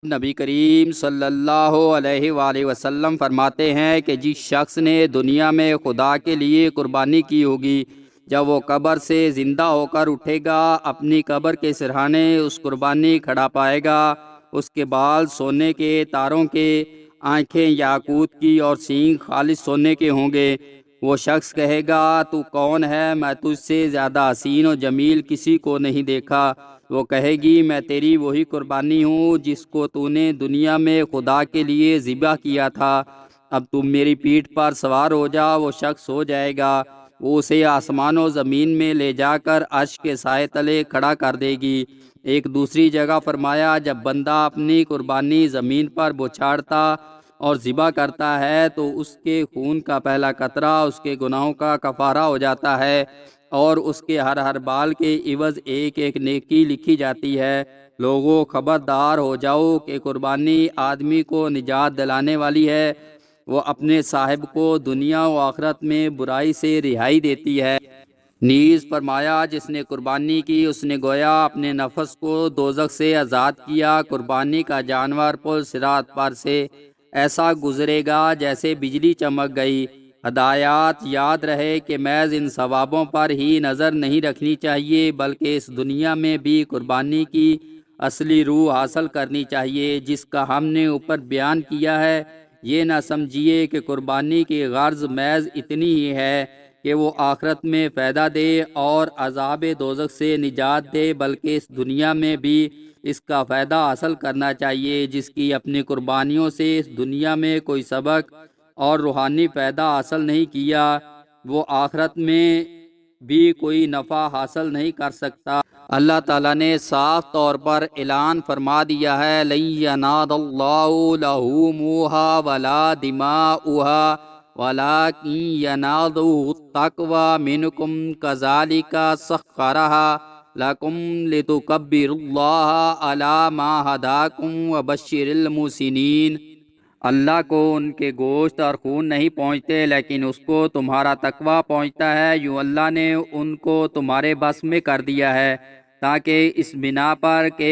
نبی کریم صلی اللہ علیہ وآلہ وسلم فرماتے ہیں کہ جس شخص نے دنیا میں خدا کے لیے قربانی کی ہوگی، جب وہ قبر سے زندہ ہو کر اٹھے گا، اپنی قبر کے سرہانے اس قربانی کھڑا پائے گا۔ اس کے بال سونے کے تاروں کے، آنکھیں یاقوت کی اور سینگ خالص سونے کے ہوں گے۔ وہ شخص کہے گا، تو کون ہے؟ میں تجھ سے زیادہ حسین و جمیل کسی کو نہیں دیکھا۔ وہ کہے گی، میں تیری وہی قربانی ہوں جس کو تو نے دنیا میں خدا کے لیے ذبح کیا تھا۔ اب تم میری پیٹھ پر سوار ہو جا۔ وہ شخص ہو جائے گا، وہ اسے آسمان و زمین میں لے جا کر عرش کے سائے تلے کھڑا کر دے گی۔ ایک دوسری جگہ فرمایا، جب بندہ اپنی قربانی زمین پر بچھاڑتا اور ذبح کرتا ہے تو اس کے خون کا پہلا قطرہ اس کے گناہوں کا کفارہ ہو جاتا ہے، اور اس کے ہر بال کے عوض ایک ایک نیکی لکھی جاتی ہے۔ لوگوں، خبردار ہو جاؤ کہ قربانی آدمی کو نجات دلانے والی ہے۔ وہ اپنے صاحب کو دنیا و آخرت میں برائی سے رہائی دیتی ہے۔ نیز فرمایا، جس نے قربانی کی اس نے گویا اپنے نفس کو دوزخ سے آزاد کیا۔ قربانی کا جانور پل صراط پر سے ایسا گزرے گا جیسے بجلی چمک گئی۔ ہدایات یاد رہے کہ محض ان ثوابوں پر ہی نظر نہیں رکھنی چاہیے، بلکہ اس دنیا میں بھی قربانی کی اصلی روح حاصل کرنی چاہیے، جس کا ہم نے اوپر بیان کیا ہے۔ یہ نہ سمجھیے کہ قربانی کی غرض محض اتنی ہی ہے کہ وہ آخرت میں فائدہ دے اور عذاب دوزخ سے نجات دے، بلکہ اس دنیا میں بھی اس کا فائدہ حاصل کرنا چاہیے۔ جس کی اپنی قربانیوں سے اس دنیا میں کوئی سبق اور روحانی فائدہ حاصل نہیں کیا، وہ آخرت میں بھی کوئی نفع حاصل نہیں کر سکتا۔ اللہ تعالیٰ نے صاف طور پر اعلان فرما دیا ہے، لَن يَنَالَ اللَّهُ لُحُومُهَا وَلَا دِمَاؤُهَا وَلَٰكِن يَنَالُهُ التَّقْوَىٰ مِنكُمْ كَذَٰلِكَ سَخَّرَهَا لَكُمْ لِتُكَبِّرُوا اللَّهَ عَلَىٰ مَا هَدَاكُمْ وَبَشِّرِ الْمُحْسِنِينَ۔ اللہ کو ان کے گوشت اور خون نہیں پہنچتے، لیکن اس کو تمہارا تقویٰ پہنچتا ہے۔ یوں اللہ نے ان کو تمہارے بس میں کر دیا ہے، تاکہ اس بنا پر کہ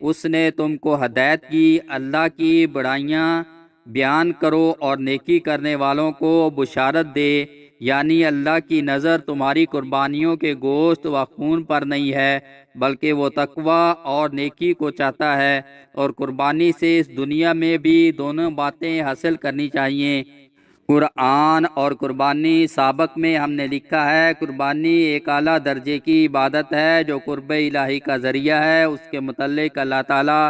اس نے تم کو ہدایت کی، اللہ کی بڑائیاں بیان کرو اور نیکی کرنے والوں کو بشارت دے۔ یعنی اللہ کی نظر تمہاری قربانیوں کے گوشت و خون پر نہیں ہے، بلکہ وہ تقویٰ اور نیکی کو چاہتا ہے، اور قربانی سے اس دنیا میں بھی دونوں باتیں حاصل کرنی چاہیے۔ قرآن اور قربانی سابق میں ہم نے لکھا ہے، قربانی ایک اعلیٰ درجے کی عبادت ہے جو قرب الہی کا ذریعہ ہے۔ اس کے متعلق اللہ تعالیٰ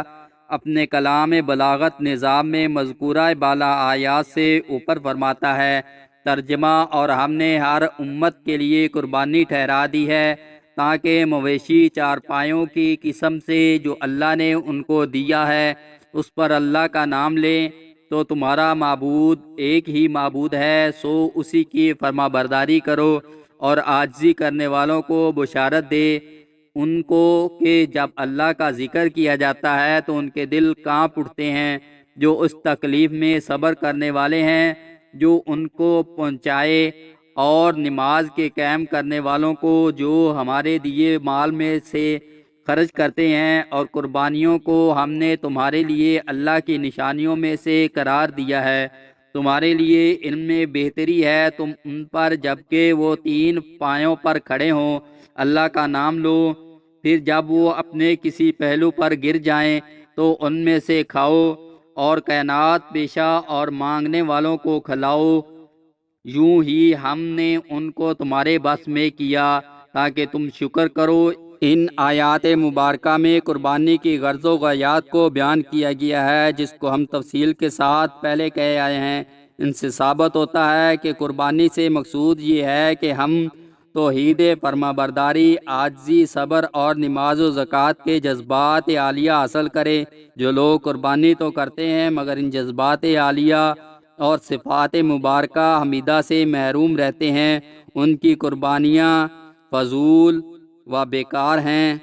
اپنے کلام بلاغت نظام میں مذکورہ بالا آیات سے اوپر فرماتا ہے۔ ترجمہ، اور ہم نے ہر امت کے لیے قربانی ٹھہرا دی ہے، تاکہ مویشی چارپائیوں کی قسم سے جو اللہ نے ان کو دیا ہے اس پر اللہ کا نام لیں۔ تو تمہارا معبود ایک ہی معبود ہے، سو اسی کی فرما برداری کرو، اور عاجزی کرنے والوں کو بشارت دے ان کو کہ جب اللہ کا ذکر کیا جاتا ہے تو ان کے دل کانپ اٹھتے ہیں۔ جو اس تکلیف میں صبر کرنے والے ہیں جو ان کو پہنچائے، اور نماز کے قائم کرنے والوں کو جو ہمارے دیے مال میں سے خرچ کرتے ہیں، اور قربانیوں کو ہم نے تمہارے لیے اللہ کی نشانیوں میں سے قرار دیا ہے۔ تمہارے لیے علم میں بہتری ہے، تم ان پر جبکہ وہ 3 پایوں پر کھڑے ہوں اللہ کا نام لو، پھر جب وہ اپنے کسی پہلو پر گر جائیں تو ان میں سے کھاؤ، اور کائنات پیشہ اور مانگنے والوں کو کھلاؤ۔ یوں ہی ہم نے ان کو تمہارے بس میں کیا تاکہ تم شکر کرو۔ ان آیات مبارکہ میں قربانی کی غرض و غایات کو بیان کیا گیا ہے، جس کو ہم تفصیل کے ساتھ پہلے کہے آئے ہیں۔ ان سے ثابت ہوتا ہے کہ قربانی سے مقصود یہ ہے کہ ہم توحید، فرما برداری، عاجزی، صبر اور نماز و زکوٰۃ کے جذبات عالیہ حاصل کریں۔ جو لوگ قربانی تو کرتے ہیں مگر ان جذبات عالیہ اور صفات مبارکہ حمیدہ سے محروم رہتے ہیں، ان کی قربانیاں فضول و بیکار ہیں۔